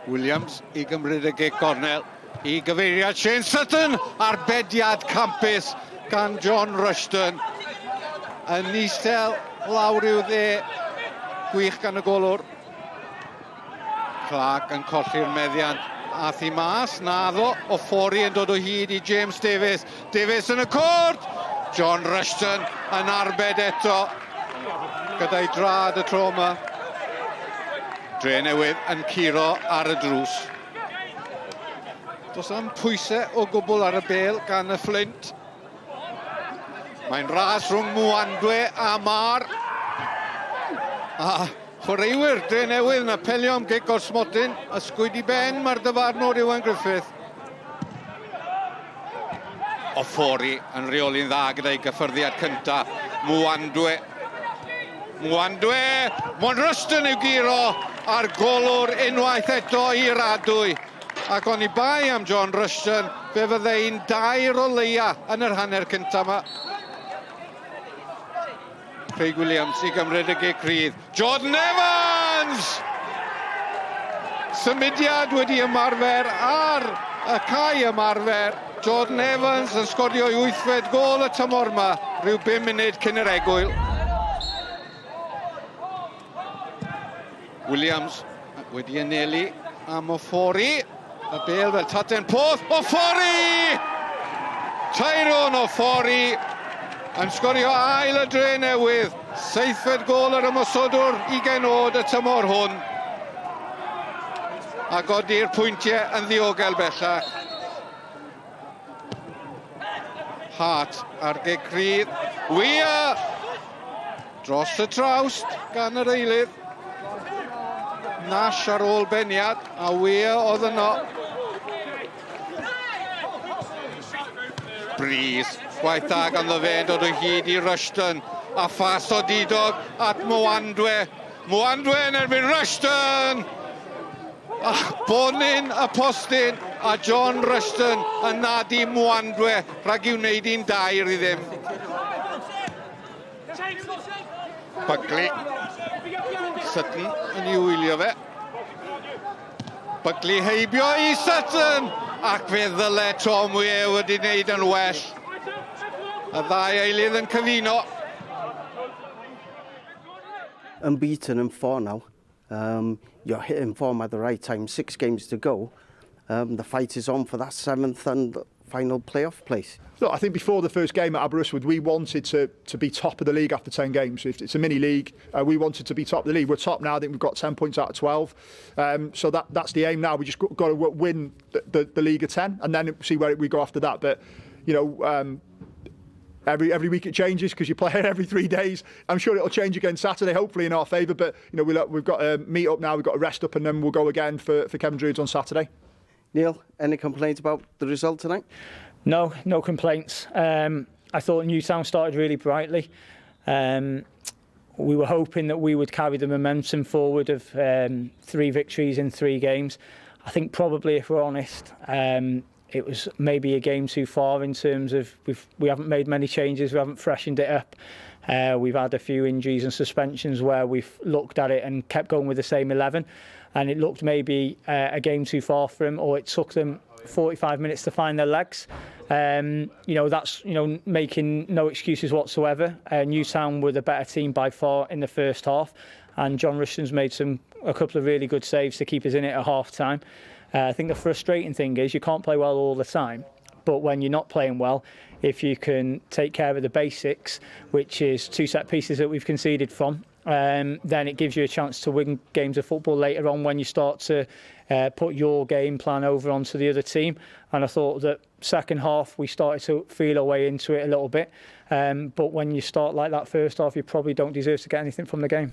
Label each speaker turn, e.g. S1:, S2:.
S1: Williams i gymryd y gic gornel i gyfeiriad Shane Sutton, arbediad campus gan John Rushton yn isel lawr i'w dde, gwych gan y golwr. Clark yn colli'r meddiant, ath i mas, naddo, o ffori yn dod o hyd i James Davies. Davies yn y cwrt, John Rushton yn arbed eto, gyda'i drad y tro yma. Drenewydd yn curo ar y drws. Does am pwysau o gwbl ar y bêl gan y Fflint. Mae'n ras rhwng Mwandwe a Mar. A chwaraewyr Drenewydd yn apelio am gic o'r smotyn. Ysgwyd i ben mae'r dyfarnwr Iwan Griffith. O ffori yn reoli'n dda gyda'i gyffyrddiad cyntaf. Mwandwe. Mon Rushton i'w giro a'r golwr unwaith eto i radwy. Ac o'n i bai am John Rushton, fe fyddai'n 2 o leia yn yr hanner cyntaf yma. Craig Williams i gymryd y gic rydd. Jordan Evans! Symudiad wedi ymarfer ar y cae ymarfer. Jordan Evans yn sgorio 8fed gol y tymor yma, rhyw 5 munud cyn yr egwyl. Williams wedi anelu am o ffori. Y bêl fel taten poth. O ffori! Tyrone o ffori yn sgorio ail y Drenewydd. 7fed gol yr ymosodwr 20 oed y tymor hwn. A godi'r pwyntiau yn ddiogel bellach. Hart ar gic rydd. Weir! Dros y trawst gan yr eilydd. Nash ar ôl beniad, a Weir oedd yno. Breeze, gwaith da ganddo fe, dod o hyd i Rushton, a ffas o didog at Mwandwe. Mwandwe yn erbyn Rushton! A Bonin y postyn, a John Rushton yn nadu Mwandwe, rhag i'w wneud 1-2 i ddim. Buckley. Sutton yn i'w wylio fe. Buckley heibio i Sutton, ac fe ddyle Tom Weir wedi wneud yn well. Y 2 eilydd yn cyfuno.
S2: Unbeaten in 4 now. You're hitting form at the right time. 6 games to go. The fight is on for that 7th and final playoff place.
S3: Look, I think before the first game at Aberystwyth, we wanted to be top of the league after 10 games. If it's a mini league, we wanted to be top of the league. We're top now. I think we've got 10 points out of 12. So that's the aim now. We just got to win the league of 10 and then see where we go after that. But you know, every week it changes because you play it every 3 days. I'm sure it'll change again Saturday, hopefully in our favour. But you know, we've got to meet up now. We've got to rest up, and then we'll go again for Kevin Druids on Saturday.
S2: Neil, any complaints about the result tonight?
S4: No complaints. I thought Newtown started really brightly. We were hoping that we would carry the momentum forward of 3 victories in 3 games. I think probably, if we're honest, it was maybe a game too far in terms of we haven't made many changes, we haven't freshened it up. We've had a few injuries and suspensions where we've looked at it and kept going with the same 11, and it looked maybe a game too far for them, or it took them 45 minutes to find their legs. You know, that's, you know, making no excuses whatsoever. Newtown were the better team by far in the first half, and John Rushton's made a couple of really good saves to keep us in it at half time. I think the frustrating thing is you can't play well all the time, but when you're not playing well, if you can take care of the basics, which is 2 set pieces that we've conceded from, then it gives you a chance to win games of football later on when you start to put your game plan over onto the other team. And I thought that second half we started to feel our way into it a little bit, but when you start like that first half, you probably don't deserve to get anything from the game.